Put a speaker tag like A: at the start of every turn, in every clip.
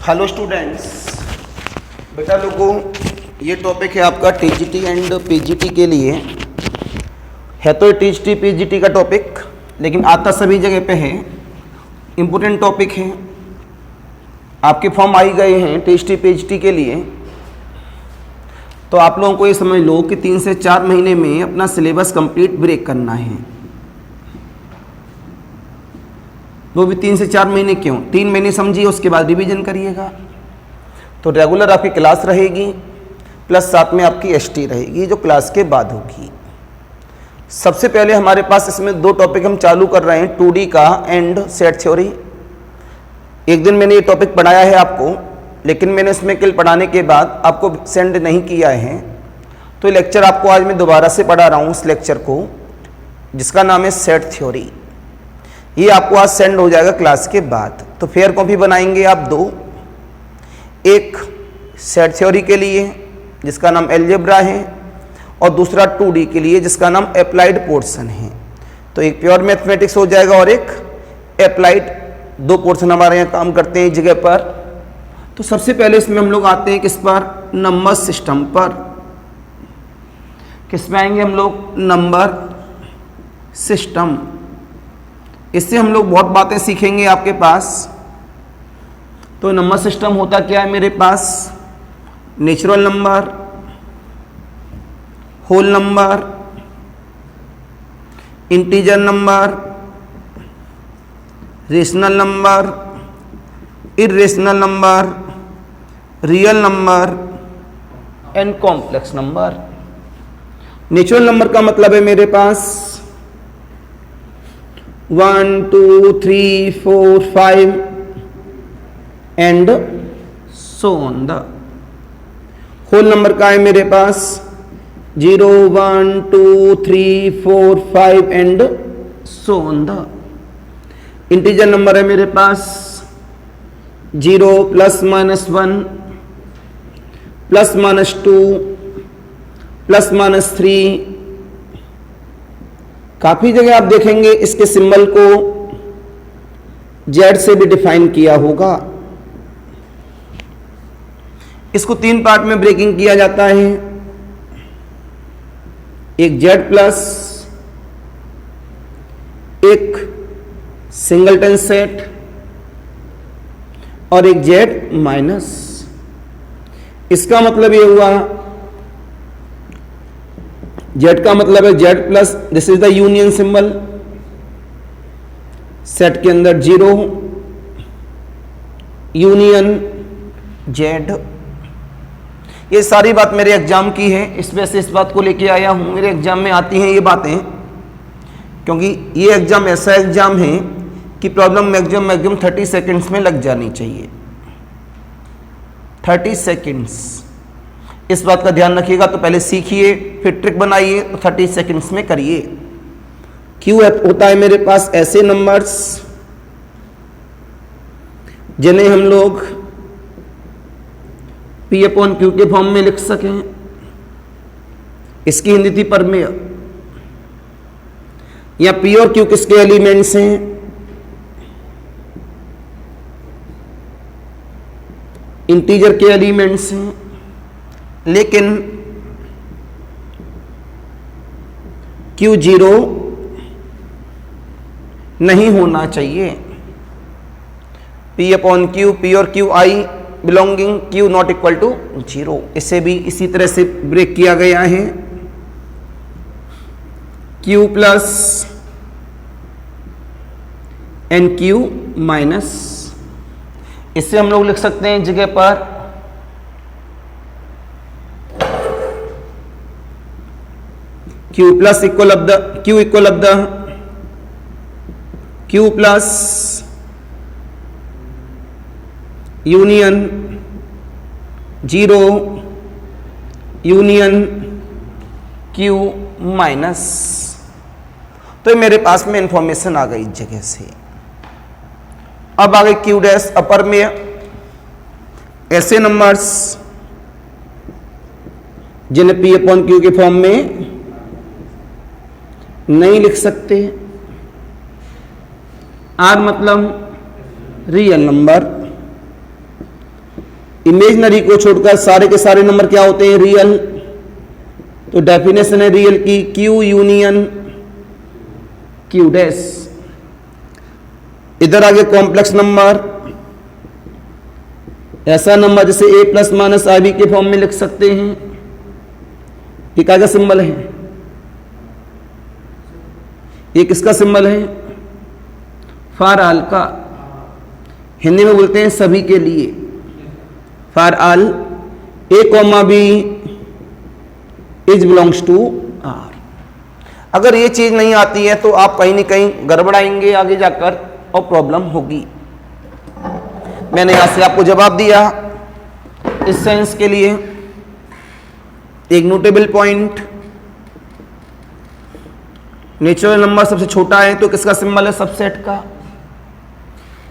A: Hello students, बेटा लोगों, ये टॉपिक है आपका टीजीटी एंड पीजीटी के लिए। है तो टीजीटी पीजीटी का टॉपिक, लेकिन आता सभी जगह पे है। इम्पोर्टेंट टॉपिक है। आपके फॉर्म आई गए हैं टीजीटी पीजीटी के लिए, तो आप लोगों को ये समझ लो कि 3 से 4 महीने में अपना सिलेबस कंप्लीट ब्रेक करना है। वो भी 3 से 4 महीने क्यों, 3 महीने समझिए, उसके बाद रिवीजन करिएगा। तो रेगुलर आपकी क्लास रहेगी, प्लस साथ में आपकी एसटी रहेगी जो क्लास के बाद होगी। सबसे पहले हमारे पास इसमें 2 टॉपिक हम चालू कर रहे हैं, 2D का एंड सेट थ्योरी। एक दिन मैंने ये टॉपिक पढ़ाया है आपको, लेकिन मैंने इसमें कल पढ़ाने के बाद आपको सेंड नहीं किया है, तो लेक्चर आपको आज मैं दोबारा से पढ़ा रहा हूँ इस लेक्चर को, जिसका नाम है सेट थ्योरी। ये आपको आज सेंड हो जाएगा क्लास के बाद। तो फेयर कॉपी बनाएंगे आप 2, एक सेट थ्योरी के लिए जिसका नाम अलजेब्रा है, और दूसरा 2D के लिए जिसका नाम अप्लाइड पोर्शन है। तो एक प्योर मैथमेटिक्स हो जाएगा और एक अप्लाइड, 2 पोर्शन हमारे यहाँ काम करते हैं इस जगह पर। तो सबसे पहले इसमें हम लोग आते हैं किस पर, नंबर सिस्टम पर। किस में आएंगे हम लोग, नंबर सिस्टम। इससे हम लोग बहुत बातें सीखेंगे आपके पास। तो नंबर सिस्टम होता क्या है मेरे पास, natural number, whole number, integer number, rational number, irrational number, real number and complex number. Natural number का मतलब है मेरे पास 1 2 3 4 5 and so on the. Whole number का है मेरे पास 0 1 2 3 4 5 and so on the. Integer number है मेरे पास 0 +-1 +-2 +-3। काफी जगह आप देखेंगे इसके सिंबल को जेड से भी डिफाइन किया होगा। इसको 3 पार्ट में ब्रेकिंग किया जाता है, एक जेड प्लस, एक सिंगलटन सेट और एक जेड माइनस। इसका मतलब ये हुआ, जेड का मतलब है Z plus, this is the union symbol. Set के अंदर 0 यूनियन जेड। ये सारी बात मेरे एग्जाम की है, इस वजह से इस बात को लेके आया हूं। मेरे एग्जाम में आती हैं ये बातें, क्योंकि ये एग्जाम ऐसा एग्जाम है कि प्रॉब्लम मैक्सिमम 30 सेकंड्स में लग जानी चाहिए। 30 सेकंड्स, इस बात का ध्यान रखिएगा। तो पहले सीखिए, फिर ट्रिक बनाइए, तो 30 सेकंड्स में करिए। क्यू होता है मेरे पास ऐसे नंबर्स जिन्हें हम लोग P/Q के फॉर्म में लिख सकें। इसकी हिंदी थी परमेय। या P और Q किसके एलिमेंट्स हैं, इंटीजर के एलिमेंट्स हैं, लेकिन Q0 नहीं होना चाहिए। P/Q, P और QI belonging Q not equal to 0। इसे भी इसी तरह से ब्रेक किया गया है। Q plus and Q minus. इससे हम लोग लिख सकते हैं जगह पर Q plus equal of the Q equal of the Q plus union 0 union Q minus. तो ये मेरे पास में इंफॉर्मेशन आ गई इस जगह से। अब आ गई Q डैश अपर में। ऐसे नंबर्स जिन्हें P/Q के फॉर्म में नहीं लिख सकते। R मतलब रियल नंबर, इमेजनरी को छोड़कर सारे के सारे नंबर क्या होते हैं? रियल। तो डेफिनेशन है रियल की क्यू यूनियन क्यू डैश। इधर आगे कॉम्प्लेक्स नंबर, ऐसा नंबर जैसे a प्लस माइनस आई के फॉर्म में लिख सकते हैं। ये क्या का सिंबल है? ये किसका सिंबल है? फॉर ऑल का। हिंदी में बोलते हैं सभी के लिए, for all A comma B is belongs to R. अगर ये चीज नहीं आती है तो आप कहीं ना कहीं गड़बड़ाएंगे आगे जाकर और प्रॉब्लम होगी। मैंने यहां से आपको जवाब दिया। इस सेंस के लिए एक नोटेबल पॉइंट, नेचुरल नंबर सबसे छोटा है तो किसका सिंबल है? सबसेट का।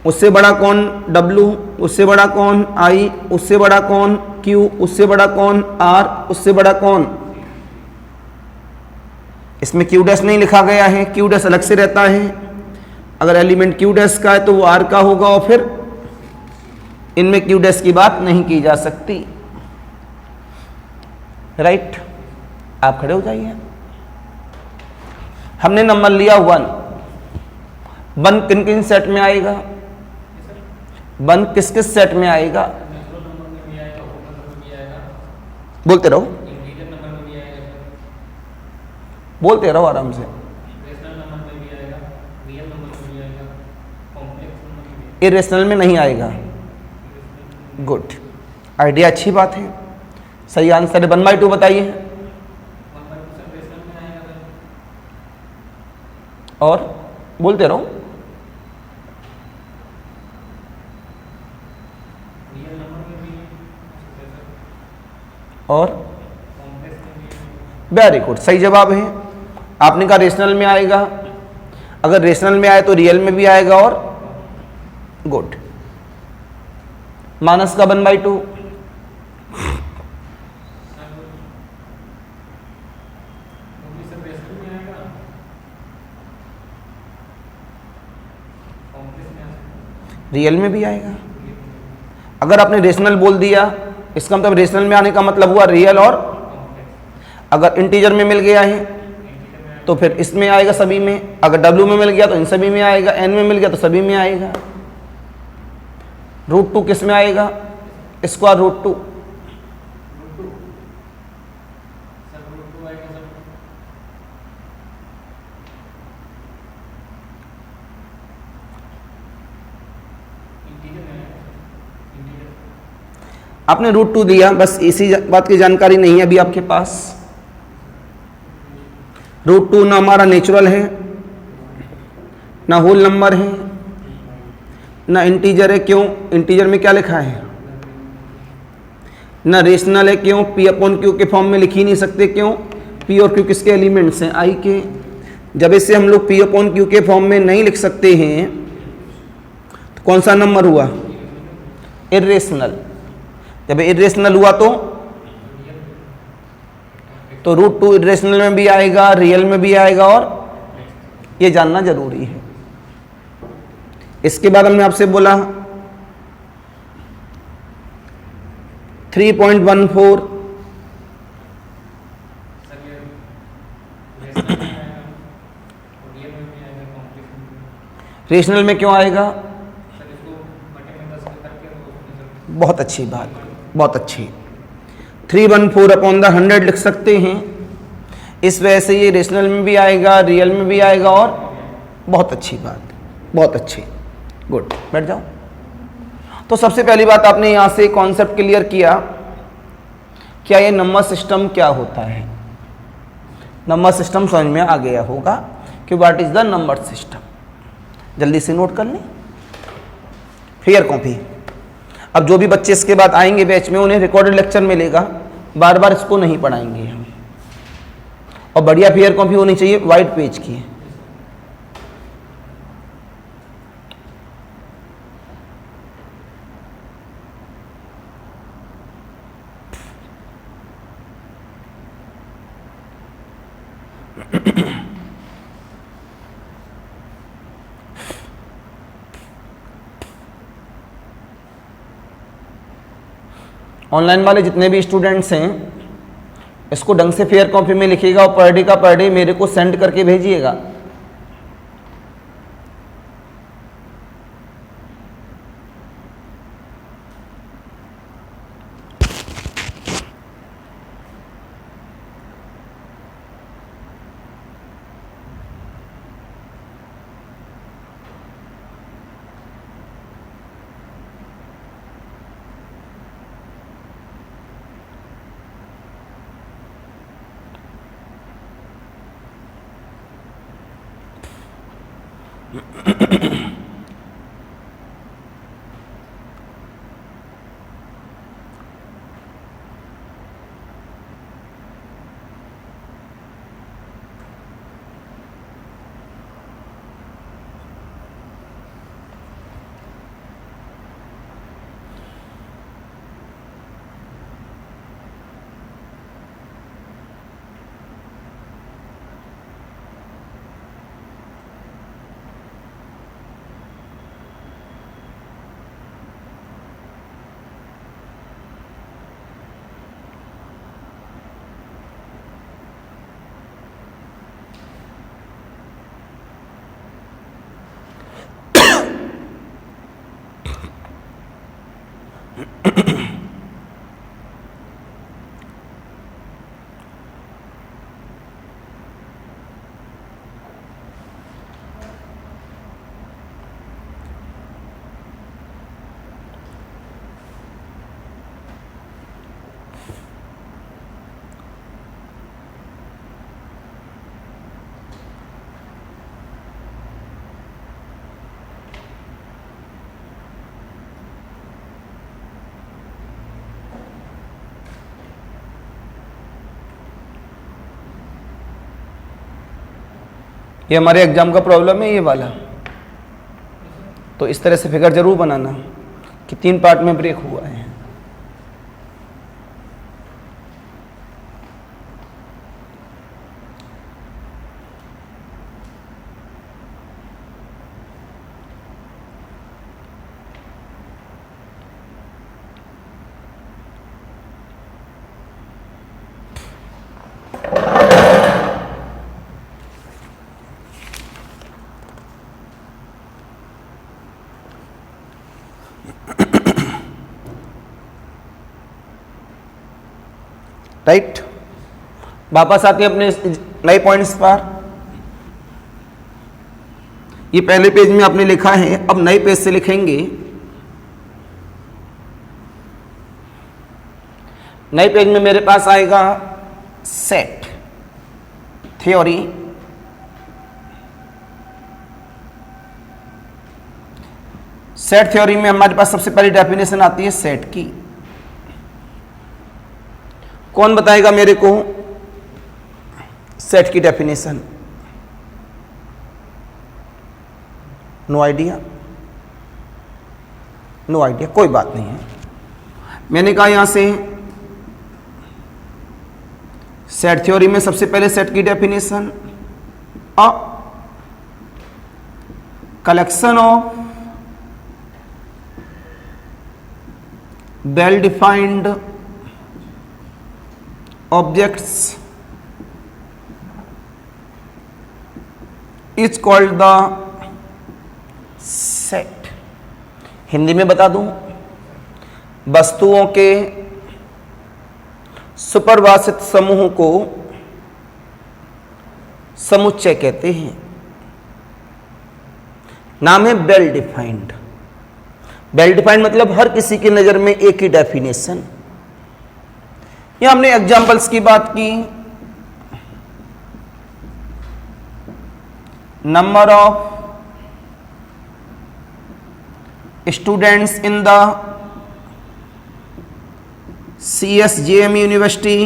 A: उससे बड़ा कौन? W। उससे बड़ा कौन? I। उससे बड़ा कौन? Q। उससे बड़ा कौन? R। उससे बड़ा कौन? इसमें Q डैश नहीं लिखा गया है, Q डैश अलग से रहता है। अगर एलिमेंट Q डैश का है तो वो R का होगा और फिर इनमें Q डैश की बात नहीं की जा सकती। राइट, आप खड़े हो जाइए। हमने नंबर लिया 1। 1 किन किन सेट में आएगा? 1 किस किस सेट में आएगा? बोलते रहो, बोलते रहो आराम से। इरेशनल में नहीं आएगा। गुड, आइडिया अच्छी बात है। सही आंसर है 1/2 बताइए। और बोलते रहो। और वेरी गुड, सही जवाब है। आपने कहा रेशनल में आएगा, अगर रेशनल में आए तो रियल में भी आएगा। और गुड, माइनस का 1/2। रियल में भी आएगा। अगर आपने रेशनल बोल दिया, इसका मतलब रेशनल में आने का मतलब हुआ रियल। और अगर इंटीजर में मिल गया है तो फिर इसमें आएगा सभी में। अगर W में मिल गया तो इन सभी में आएगा। N में मिल गया तो सभी में आएगा। √2 किस में आएगा? स्क्वायर √2। आपने √2 दिया, बस इसी बात की जानकारी नहीं है अभी आपके पास। √2 ना हमारा नेचुरल है, ना होल नंबर है, ना इंटीजर है। क्यों? इंटीजर में क्या लिखा है? ना रेशनल है। क्यों? P/Q के फॉर्म में लिख ही नहीं सकते। क्यों? P और Q किसके एलिमेंट्स हैं? I के। जब इसे हम लोग P/Q के फॉर्म में नहीं लिख सकते हैं तो कौन सा नंबर हुआ? इरेशनल। जब इरेशनल हुआ तो √2 इरेशनल में भी आएगा, रियल में भी आएगा। और ये जानना जरूरी है। इसके बाद हमने आपसे बोला 3.14 रेशनल में क्यों आएगा? बहुत अच्छी बात, बहुत अच्छी। 314/100 लिख सकते हैं। इस वजह से ये रेशनल में भी आएगा, रियल में भी आएगा। और बहुत अच्छी बात, बहुत अच्छी। गुड, बैठ जाओ। तो सबसे पहली बात आपने यहां से कॉन्सेप्ट क्लियर किया, क्या ये नंबर सिस्टम क्या होता है। नंबर सिस्टम समझ में आ गया होगा कि what is the number system. जल्दी से नोट कर लें, फेयर कॉपी। अब जो भी बच्चे इसके बाद आएंगे बैच में, उन्हें रिकॉर्डेड लेक्चर मिलेगा, बार बार इसको नहीं पढ़ाएंगे हम। और बढ़िया फेयर कॉपी होनी चाहिए, वाइट पेज की। ऑनलाइन वाले जितने भी स्टूडेंट्स हैं इसको ढंग से फेयर कॉपी में लिखिएगा और पर डे का पर डे मेरे को सेंड करके भेजिएगा। ये हमारे एग्जाम का प्रॉब्लम है ये वाला, तो इस तरह से फिगर जरूर बनाना कि 3 पार्ट में ब्रेक हुआ है। राइट, वापस आते हैं अपने नए पॉइंट्स पर। ये पहले पेज में आपने लिखा है, अब नए पेज से लिखेंगे। नए पेज में मेरे पास आएगा सेट थ्योरी, सेट थ्योरी में हमारे पास सबसे पहली डेफिनेशन आती है सेट की। कौन बताएगा मेरे को सेट की definition? No idea, no idea, कोई बात नहीं है। मैंने कहा यहां से सेट थ्योरी में सबसे पहले सेट की definition, a collection of well defined objects is called the set। Hindi में बता दूं, वस्तुओं के सुपरिभाषित समूह को समुच्चय कहते हैं। नाम है वेल डिफाइंड। वेल डिफाइंड मतलब हर किसी की नजर में एक ही डेफिनेशन। यह हमने एग्जाम्पल्स की बात की, number of students in the CSJM university.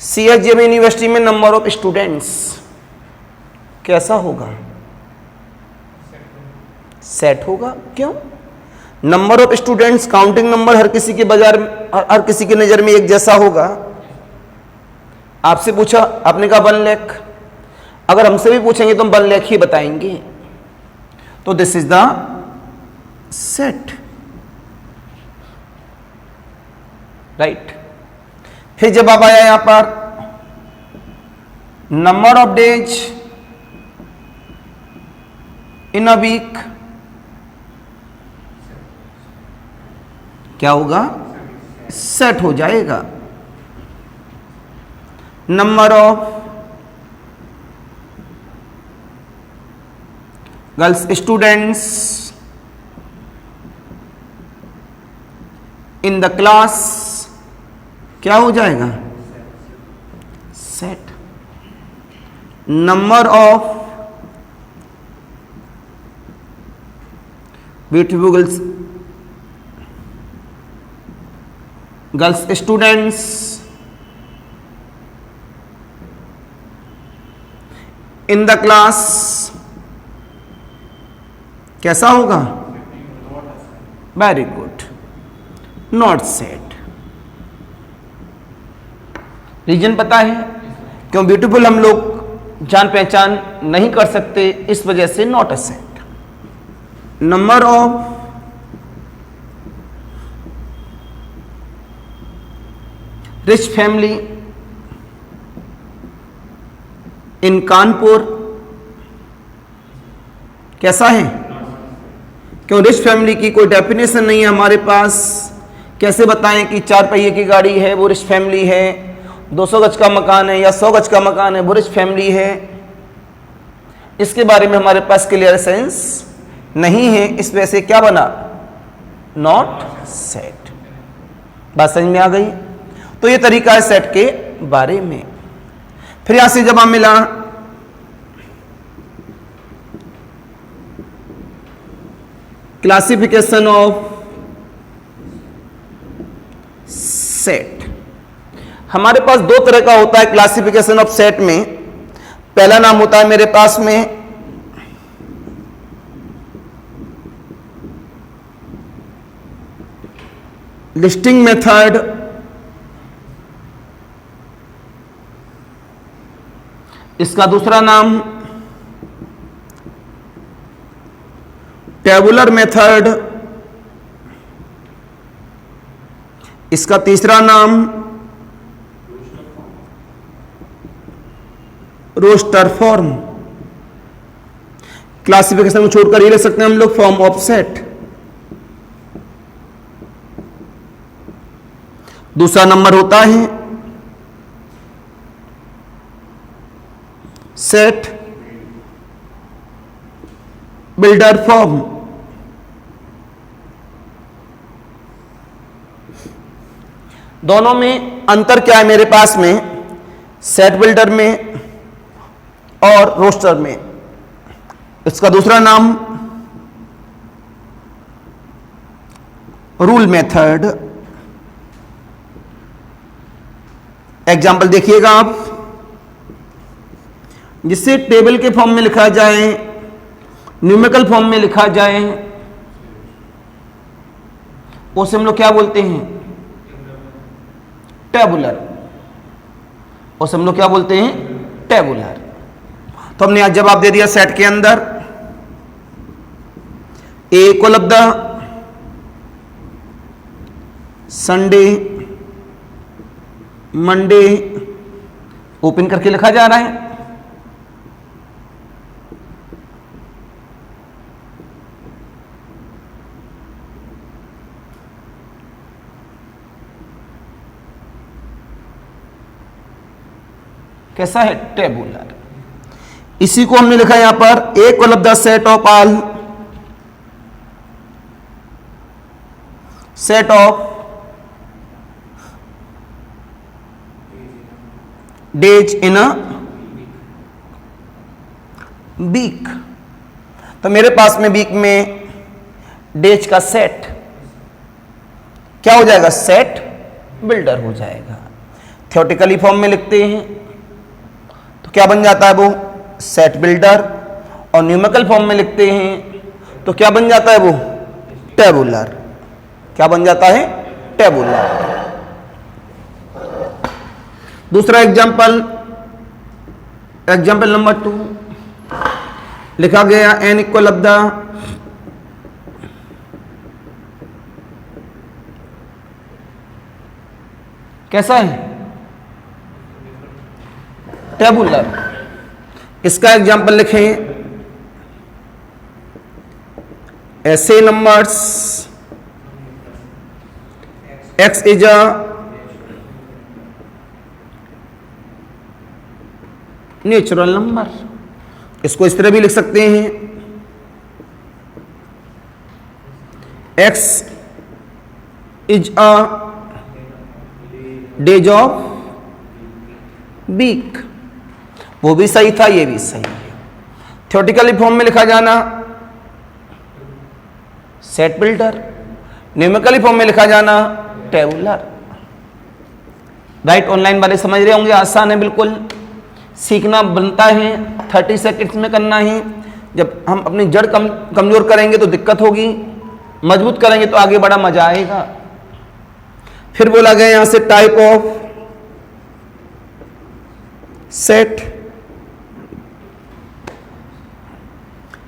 A: CSJM university में नंबर ऑफ स्टूडेंट्स कैसा होगा? सेट होगा। क्यों? Number of students counting number हर किसी के बाजार, हर किसी की नजर में एक जैसा होगा। आपसे पूछा, आपने कहा 1 लाख, अगर हमसे भी पूछेंगे तो हम 1 लाख ही बताएंगे। तो this is the set, right. फिर जब आप आया यहां पर number of days in a week, क्या होगा? सेट हो जाएगा। Number of girls students in the class, क्या हो जाएगा? Set. Number of beautiful girls students in the class, कैसा होगा? Very good, not set. Reason पता है क्यों? ब्यूटीफुल हम लोग जान पहचान नहीं कर सकते, इस वजह से not a set. Number of rich family in Kanpur, कैसा है? क्यों? रिच फैमिली की कोई डेफिनेशन नहीं है हमारे पास। कैसे बताएं कि 4 पहिए की गाड़ी है वो रिच फैमिली है, 200 गज का मकान है या 100 गज का मकान है वो रिच फैमिली है? इसके बारे में हमारे पास क्लियर सेंस नहीं है, इस वजह से क्या बना? Not set. बात समझ में आ गई? तो ये तरीका है सेट के बारे में। फिर यहां से जब हम मिला क्लासिफिकेशन ऑफ सेट, हमारे पास 2 तरह का होता है क्लासिफिकेशन ऑफ सेट में। पहला नाम होता है मेरे पास में लिस्टिंग मेथड, इसका दूसरा नाम टेबुलर मेथड, इसका तीसरा नाम रोस्टर फॉर्म। क्लासिफिकेशन को छोड़कर ये ले सकते हैं हम लोग फॉर्म ऑफ सेट। दूसरा नंबर होता है सेट बिल्डर फॉर्म। दोनों में अंतर क्या है मेरे पास में? सेट बिल्डर में और रोस्टर में। इसका दूसरा नाम रूल मेथड। एग्जाम्पल देखिएगा आप, जिससे टेबल के फॉर्म में लिखा जाए, न्यूमेरिकल फॉर्म में लिखा जाए, उसे हम लोग क्या बोलते हैं? टेबुलर। उसे हम लोग क्या बोलते हैं? टेबुलर। तो हमने आज जवाब दे दिया सेट के अंदर ए को लब्धा संडे मंडे ओपन करके लिखा जा रहा है। कैसा है? टेबुलर। इसी को हमने लिखा यहां पर ए को लब्धा set of all, set of days in a week. तो मेरे पास में वीक में डेज का सेट क्या हो जाएगा? सेट बिल्डर हो जाएगा। थ्योरेटिकली फॉर्म में लिखते हैं तो क्या बन जाता है वो? Set builder. और न्यूमेरिकल फॉर्म में लिखते हैं तो क्या बन जाता है वो? टेबुलर। क्या बन जाता है? टेबुलर। दूसरा एग्जाम्पल, एग्जाम्पल नंबर 2 लिखा गया एन इक्वल लब्धा कैसा है? टेबुलर। इसका एग्जाम्पल लिखें, ऐसे numbers x is a natural number. इसको इस तरह भी लिख सकते हैं, x is a days of week. वो भी सही था, ये भी सही है। थ्योरेटिकली फॉर्म में लिखा जाना सेट बिल्डर, न्यूमेरिकली फॉर्म में लिखा जाना टेबुलर। राइट, ऑनलाइन वाले समझ रहे होंगे, आसान है बिल्कुल, सीखना बनता है, 30 सेकंड्स में करना है। जब हम अपनी जड़ कमजोर करेंगे तो दिक्कत होगी, मजबूत करेंगे तो आगे बड़ा मजा आएगा। फिर बोला गया यहां से टाइप ऑफ सेट।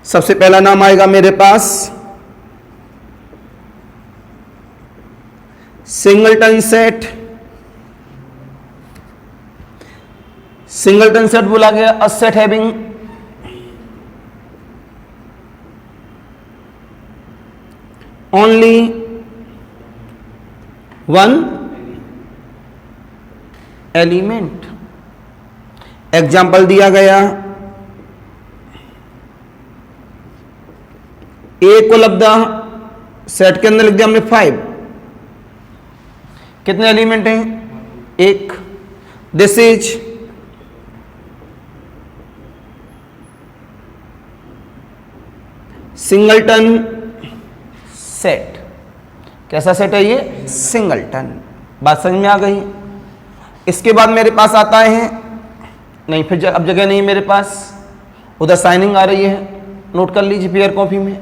A: सबसे पहला नाम आएगा मेरे पास सिंगलटन सेट। सिंगलटन सेट बोला गया अ set having only one element. Example दिया गया, ए को लब्धा सेट के अंदर लिख दिया हमने 5। कितने एलिमेंट हैं? एक। This is singleton set. कैसा सेट है ये? सिंगलटन। बात समझ में आ गई? इसके बाद मेरे पास आता है, नहीं फिर अब जगह नहीं मेरे पास, उधर साइनिंग आ रही है, नोट कर लीजिए पेयर कॉपी में।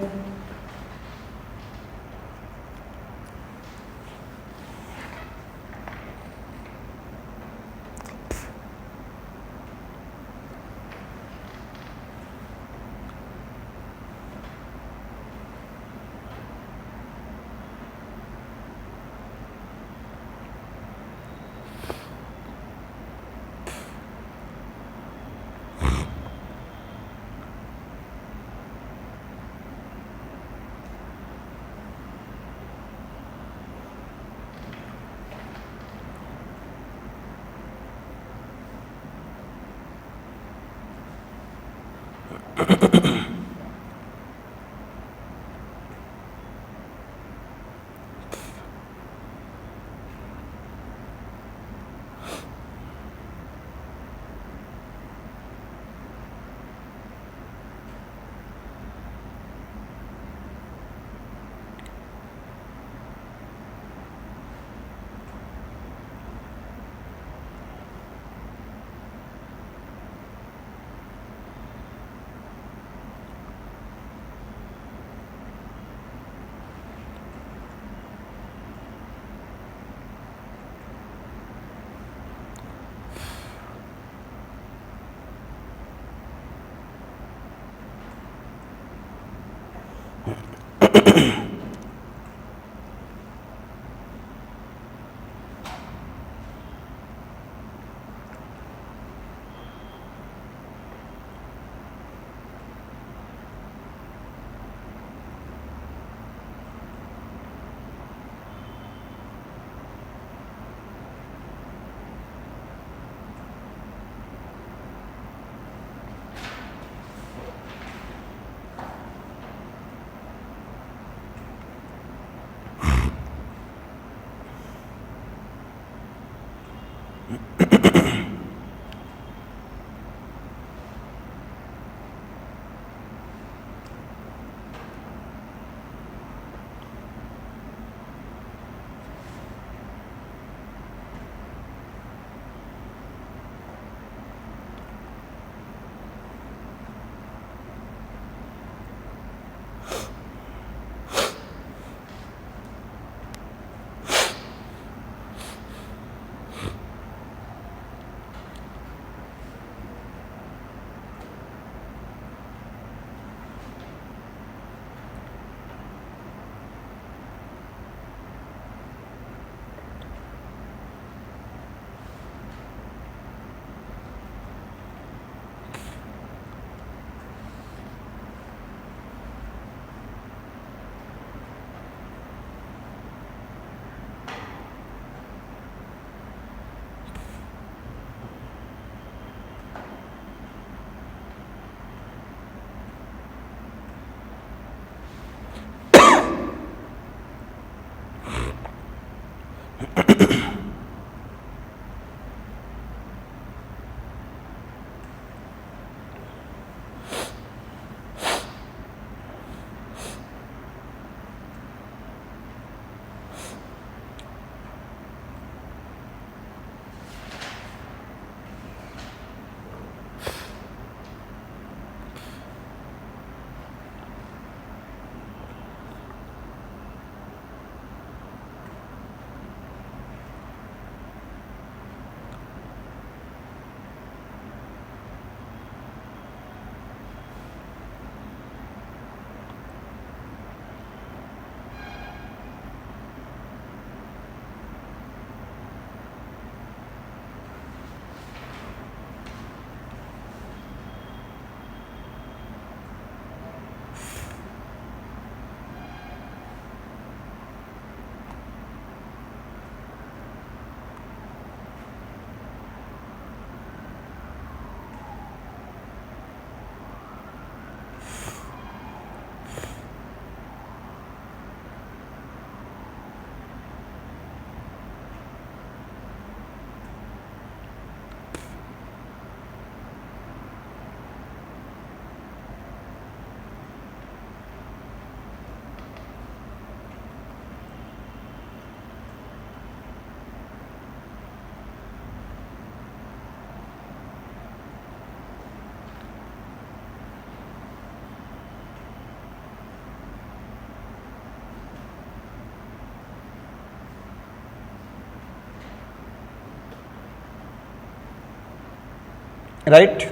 A: राइट,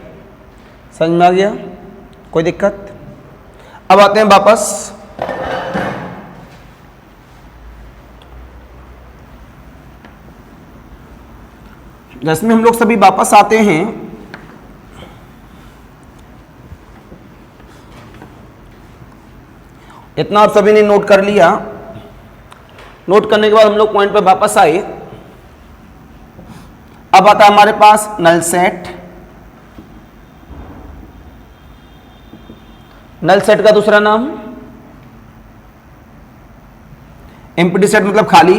A: समझ में आ गया? कोई दिक्कत? अब आते हैं वापस। जिसमें हम लोग सभी वापस आते हैं, इतना आप सभी ने नोट कर लिया। नोट करने के बाद हम लोग पॉइंट पे वापस आए। अब आता है हमारे पास नल सेट। नल सेट का दूसरा नाम एम्प्टी सेट, मतलब खाली।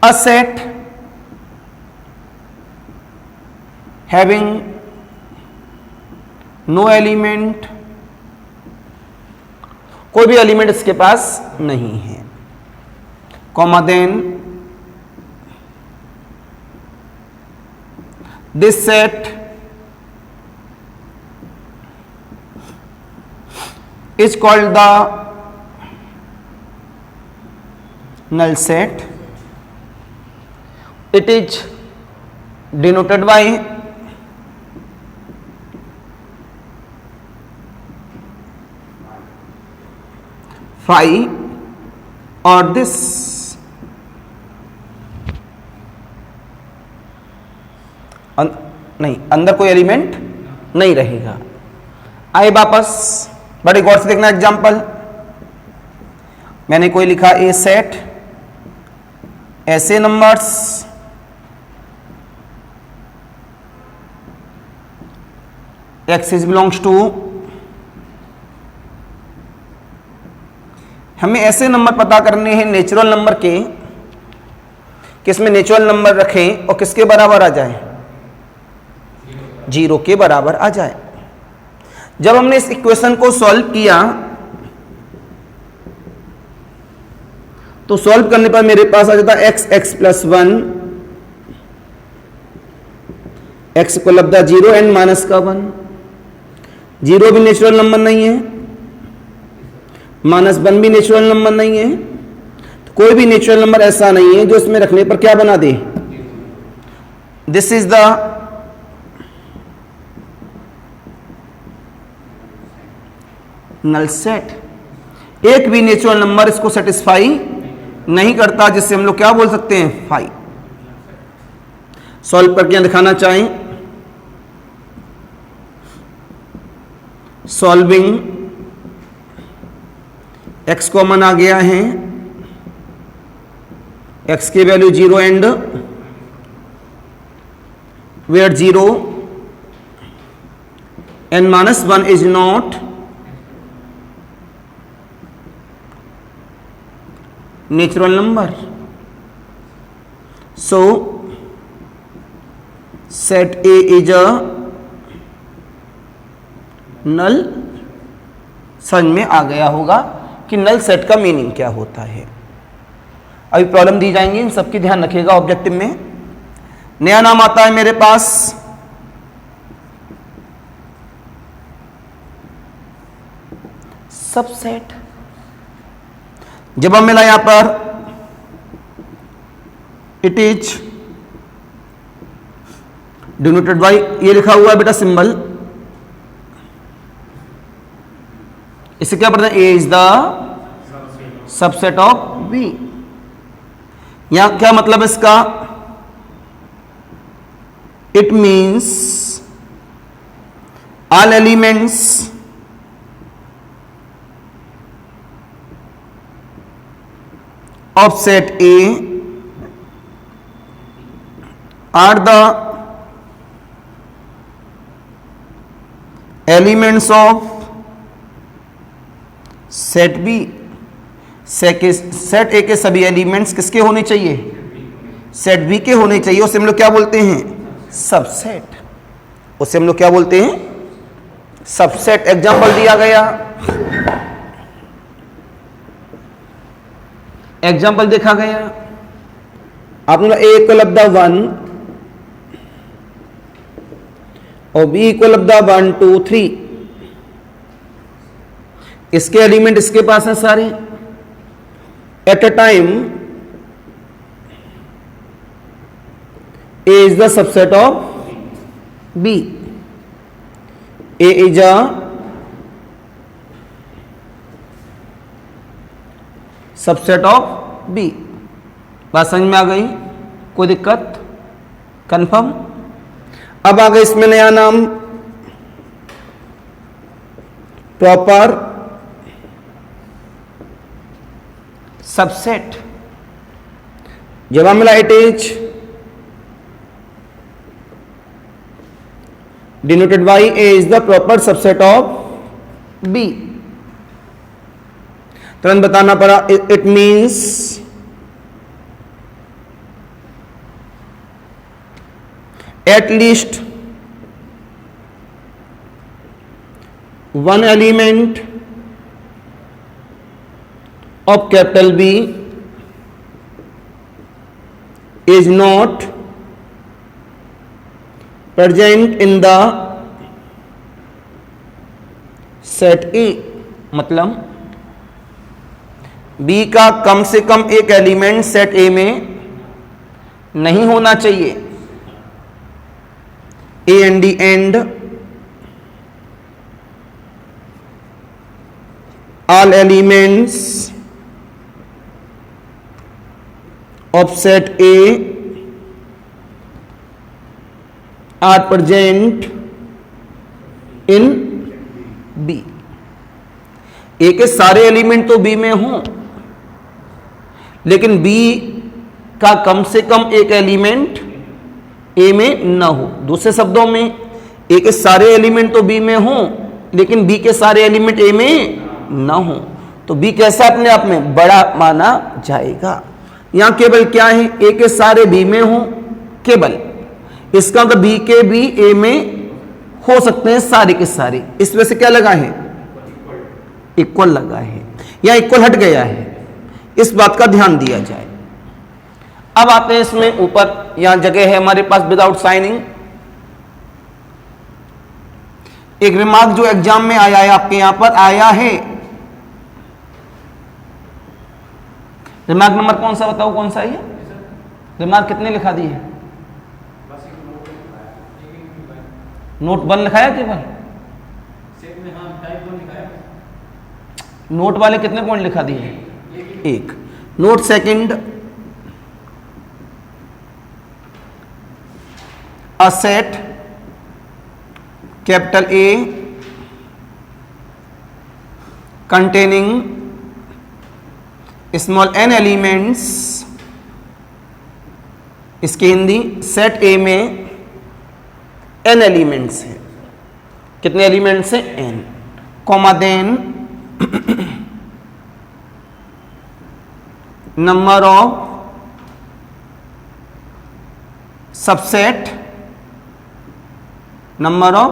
A: A set having no element, कोई भी एलिमेंट इसके पास नहीं है, comma then this set is called the null set. It is denoted by phi or this नहीं, अंदर कोई एलिमेंट नहीं रहेगा। आए वापस, बड़े गौर से देखना एग्जांपल। मैंने कोई लिखा ए सेट, ऐसे numbers X is belongs to, हमें ऐसे नंबर पता करने हैं नेचुरल नंबर के, किसमें नेचुरल नंबर रखें और किसके बराबर आ जाए, 0 के बराबर आ जाए। जब हमने इस इक्वेशन को सॉल्व किया तो सॉल्व करने पर मेरे पास आ जाता x x प्लस 1, x को लब्धा 0 एंड माइनस का 1। 0 भी नेचुरल नंबर नहीं है, -1 भी नेचुरल नंबर नहीं है, तो कोई भी नेचुरल नंबर ऐसा नहीं है जो इसमें रखने पर क्या बना दे, this is the null set. एक भी नेचुरल नंबर इसको सेटिस्फाई नहीं करता, जिससे हम लोग क्या बोल सकते हैं, फाई। सॉल्व करके दिखाना चाहें, सॉल्विंग x कॉमन आ गया है, x की value 0 and where 0 and -1 is not natural number. So set A is a null. समझ में आ गया होगा कि नल सेट का मीनिंग क्या होता है। अभी प्रॉब्लम दी जाएंगी, इन सबकी ध्यान रखिएगा ऑब्जेक्टिव में। नया नाम आता है मेरे पास सबसेट। जब हम मिला यहां पर इट इज डिनोटेड बाय, ये लिखा हुआ है बेटा सिंबल, इसे क्या पढ़ते हैं? A is the subset of B. यहां क्या मतलब इसका? It means all elements of set A are the elements of set B। Set A के सभी एलिमेंट्स किसके होने चाहिए? सेट बी के होने चाहिए। उसे हम लोग क्या बोलते हैं? सबसेट। उसे हम लोग क्या बोलते हैं? सबसेट। एग्जांपल दिया गया, एग्जाम्पल देखा गया, आपने ए इक्वल ऑफ द 1 और बी इक्वल ऑफ द 1 2 3। इसके एलिमेंट इसके पास हैं सारे। At a time A is the subset of B. A is a subset of B. बात समझ में आ गई? कोई दिक्कत? कंफर्म? अब आ गए इसमें नया नाम प्रॉपर सबसेट। जब हम मिला it is denoted by A is the proper subset of B. तुरंत बताना पड़ा, it means at least one element of capital B is not present in the set A. मतलब बी का कम से कम एक एलिमेंट सेट ए में नहीं होना चाहिए। A and D and all elements of set A are present in B. A के सारे एलिमेंट तो बी में हों, लेकिन बी का कम से कम एक एलिमेंट ए में न हो। दूसरे शब्दों में ए के सारे एलिमेंट तो बी में हों, लेकिन बी के सारे एलिमेंट ए में न हो, तो बी कैसा अपने आप में बड़ा माना जाएगा। यहां केवल क्या है? ए के सारे बी में हो केवल, इसका मतलब बी के भी ए में हो सकते हैं सारे के सारे। इस वजह से क्या लगा है? इक्वल लगा है, या इक्वल हट गया है। इस बात का ध्यान दिया जाए। अब आते हैं इसमें ऊपर, यहां जगह है हमारे पास विदाउट साइनिंग। एक रिमार्क जो एग्जाम में आया है, आपके यहां पर आया है। रिमार्क नंबर कौन सा बताओ? कौन सा है ये रिमार्क? कितने लिखा दिए? नोट 1 लिखाया केवल? नोट वाले कितने पॉइंट लिखा दिए? 1। Note second, a set capital A containing small n elements. इसकी हिंदी, सेट ए में n एलिमेंट्स हैं। कितने एलिमेंट्स हैं? n। Comma then number of subset, number of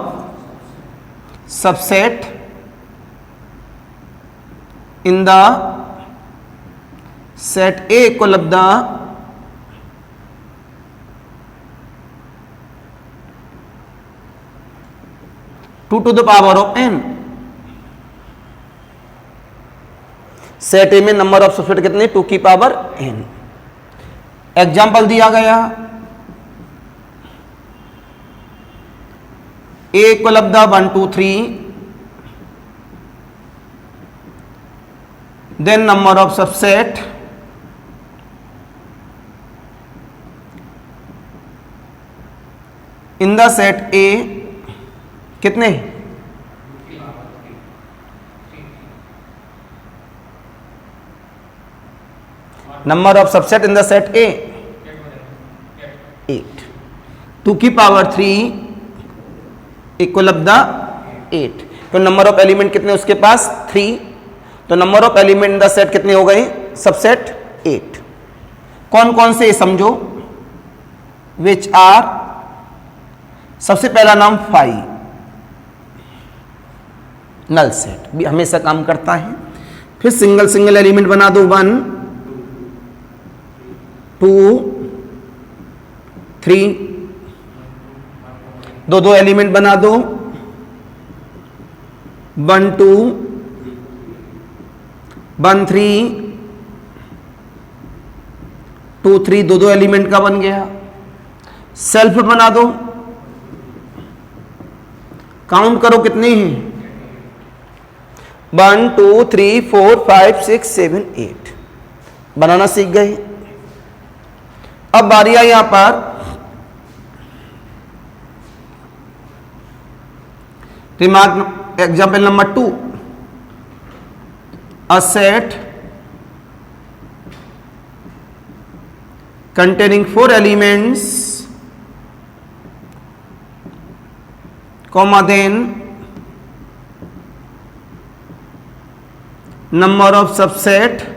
A: subset in the set A equal of the two to the power of N. Set A में number of subset कितने, 2 की power n। Example दिया गया a equal of the 1 2 3, then number of subset in the set A कितने, number of subset in the set A 8, 2 की power 3 equal of the 8। तो number of element कितने उसके पास, 3। तो number of element in the set कितने हो गए, subset 8। कौन कौन से समझो, विच आर, सबसे पहला नाम 5, नल सेट भी हमेशा काम करता है। फिर सिंगल सिंगल एलिमेंट बना दो, 1 2 3, दो दो एलिमेंट बना दो, 1 2 1 3 2 3, दो दो एलिमेंट का बन गया। सेल्फ बना दो, काउंट करो कितने हैं, 1 2 3 4 5 6 7 8, बनाना सीख गए। अब बारी आई यहां पर remark, example number 2, a set containing 4 elements, comma then number of subset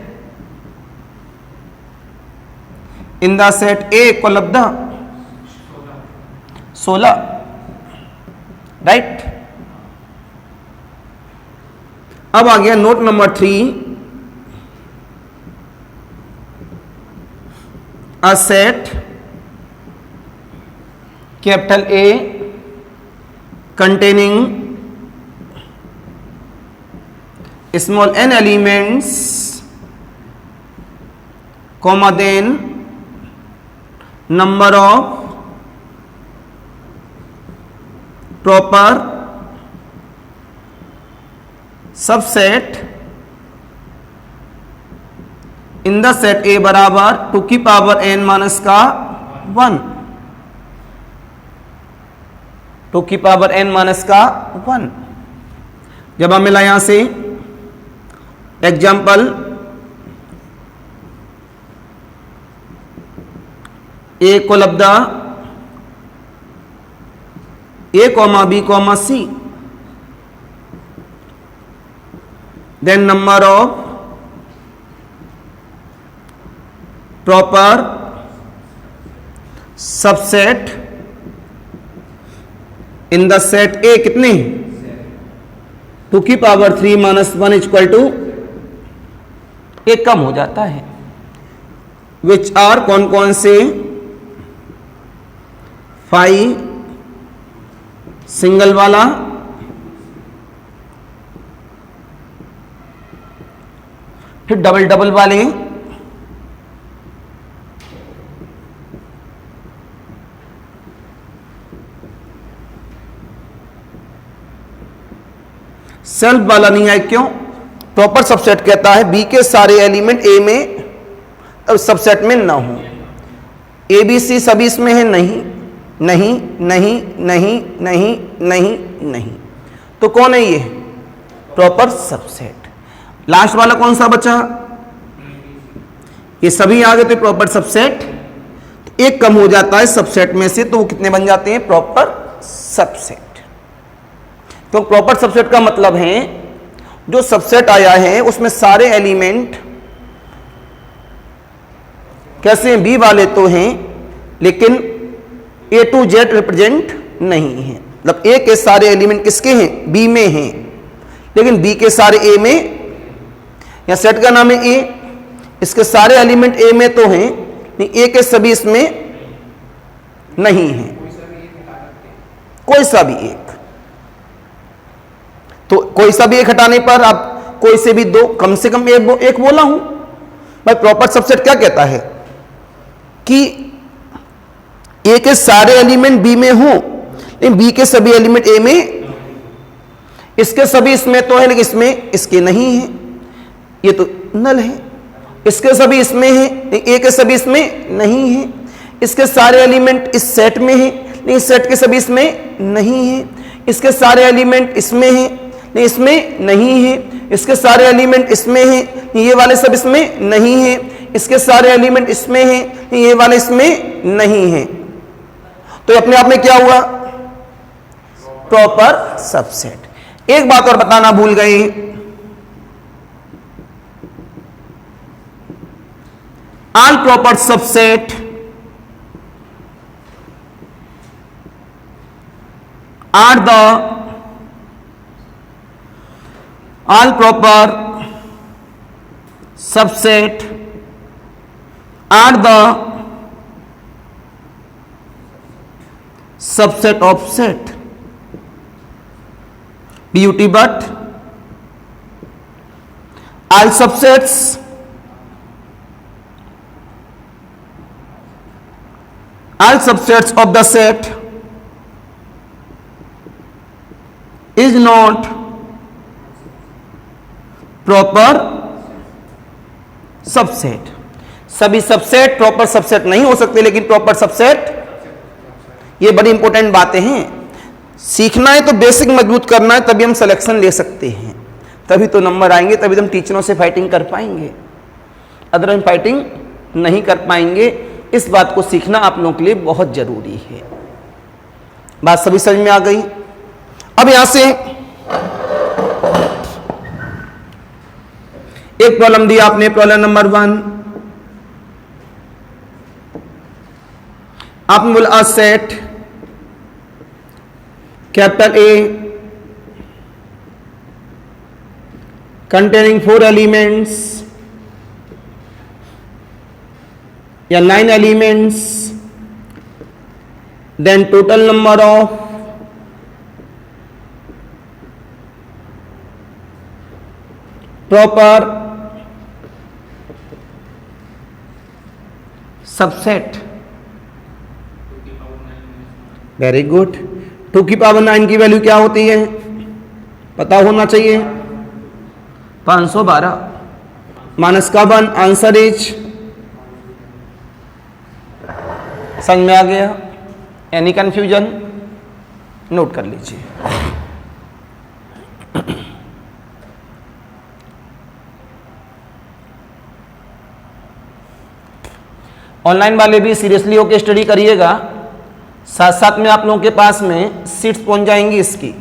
A: in the set A equal of the 16, right। अब आ गया note number 3, a set capital A containing small n elements, comma then number of proper subset in the set ए बराबर 2 की power n minus का 1, 2 की power n minus का 1। जब हम मिला यहां से example, A equal of the A comma B comma C, then number of proper subset in the set A कितने, 2 की पावर 3 माइनस 1 इक्वल टू, एक कम हो जाता है। विच आर, कौन कौन से, 5 सिंगल वाला, फिर डबल डबल वाले, सेल्फ वाला नहीं है, क्यों, प्रॉपर सबसेट कहता है बी के सारे एलिमेंट ए में अब सबसेट में ना हो। ए बी सी सभी इसमें है, नहीं नहीं नहीं नहीं नहीं नहीं नहीं, तो कौन है ये, प्रॉपर सबसेट। लास्ट वाला कौन सा बचा, ये सभी आ गए थे प्रॉपर सबसेट, तो एक कम हो जाता है सबसेट में से, तो वो कितने बन जाते हैं, प्रॉपर सबसेट। तो प्रॉपर सबसेट का मतलब है जो सबसेट आया है उसमें सारे एलिमेंट कैसे हैं? बी वाले तो हैं लेकिन ए टू जेड रिप्रेजेंट नहीं है। मतलब ए के सारे एलिमेंट किसके हैं? बी में हैं, लेकिन बी के सारे ए में, या सेट का नाम है ए, इसके सारे एलिमेंट ए में तो हैं, ए के सभी इसमें नहीं है, कोई सा भी एक। तो कोई सा भी एक हटाने पर आप कोई से भी दो, कम से कम एक बोला हूं भाई। प्रॉपर सबसेट क्या कहता है कि ए के सारे एलिमेंट बी में हो, लेकिन बी के सभी एलिमेंट ए में, इसके सभी इसमें तो है लेकिन इसमें इसके नहीं है, ये तो नल है। इसके सभी इसमें है लेकिन ए के सभी इसमें नहीं है। इसके सारे एलिमेंट इस सेट में है लेकिन इस सेट के सभी इसमें नहीं है। इसके सारे एलिमेंट इसमें है लेकिन इसमें नहीं है। इसके सारे एलिमेंट इसमें है, ये वाले सब इसमें नहीं है। इसके सारे एलिमेंट इसमें है, ये वाले इसमें नहीं है। तो अपने आप में क्या हुआ? Proper subset. एक बात और बताना भूल गए, all proper subset are the all proper subset are the subset of set BUT, but all subsets of the set is not proper subset. सभी सबसेट प्रॉपर सबसेट नहीं हो सकते, लेकिन प्रॉपर सबसेट, ये बड़ी इंपॉर्टेंट बातें हैं। सीखना है तो बेसिक मजबूत करना है, तभी हम सिलेक्शन ले सकते हैं, तभी तो नंबर आएंगे, तभी तो हम टीचरों से फाइटिंग कर पाएंगे। अदर हम फाइटिंग नहीं कर पाएंगे। इस बात को सीखना आप लोगों के लिए बहुत जरूरी है। बात सभी समझ में आ गई? अब यहां से एक प्रॉब्लम दिया आपने, प्रॉब्लम नंबर 1। आपने बोला a set capital A containing 4 elements या 9 elements, then total number of proper subset। Very good. 2 की पावर 9 की वैल्यू क्या होती है? पता होना चाहिए। 512 माइनस का 1, आंसर इज, समझ में आ गया? Any confusion? नोट कर लीजिए। ऑनलाइन वाले भी सीरियसली होकर स्टडी करिएगा, साथ साथ में आप लोगों के पास में सीट्स पहुंच जाएंगी इसकी।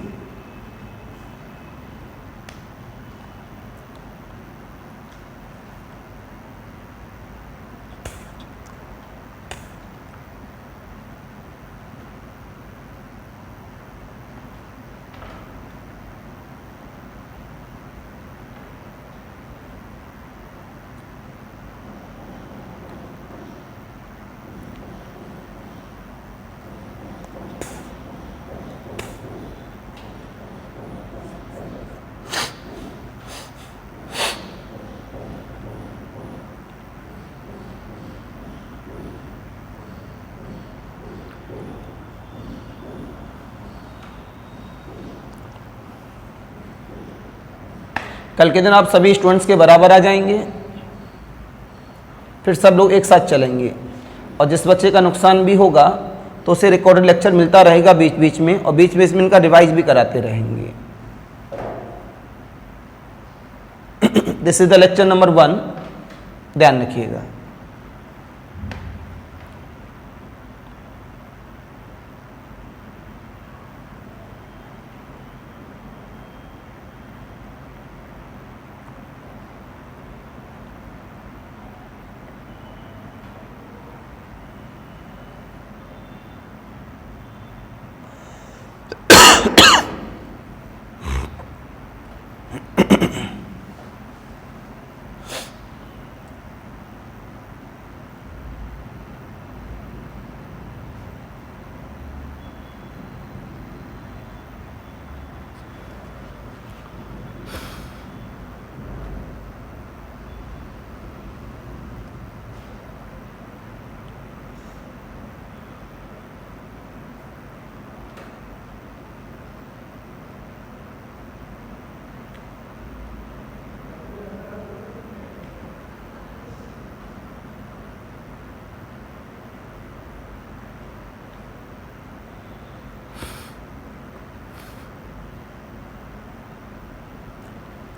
A: कल के दिन आप सभी स्टूडेंट्स के बराबर आ जाएंगे, फिर सब लोग एक साथ चलेंगे। और जिस बच्चे का नुकसान भी होगा तो उसे रिकॉर्डेड लेक्चर मिलता रहेगा बीच बीच में, और बीच बीच में इनका रिवाइज भी कराते रहेंगे। This is the lecture number 1, ध्यान रखिएगा।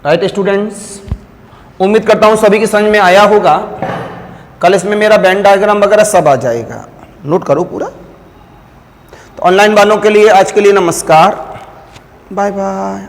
A: राइट स्टूडेंट्स, उम्मीद करता हूँ सभी की समझ में आया होगा। कल इसमें मेरा बैंड डायग्राम वगैरह सब आ जाएगा, नोट करो पूरा। तो ऑनलाइन वालों के लिए आज के लिए नमस्कार, बाय बाय।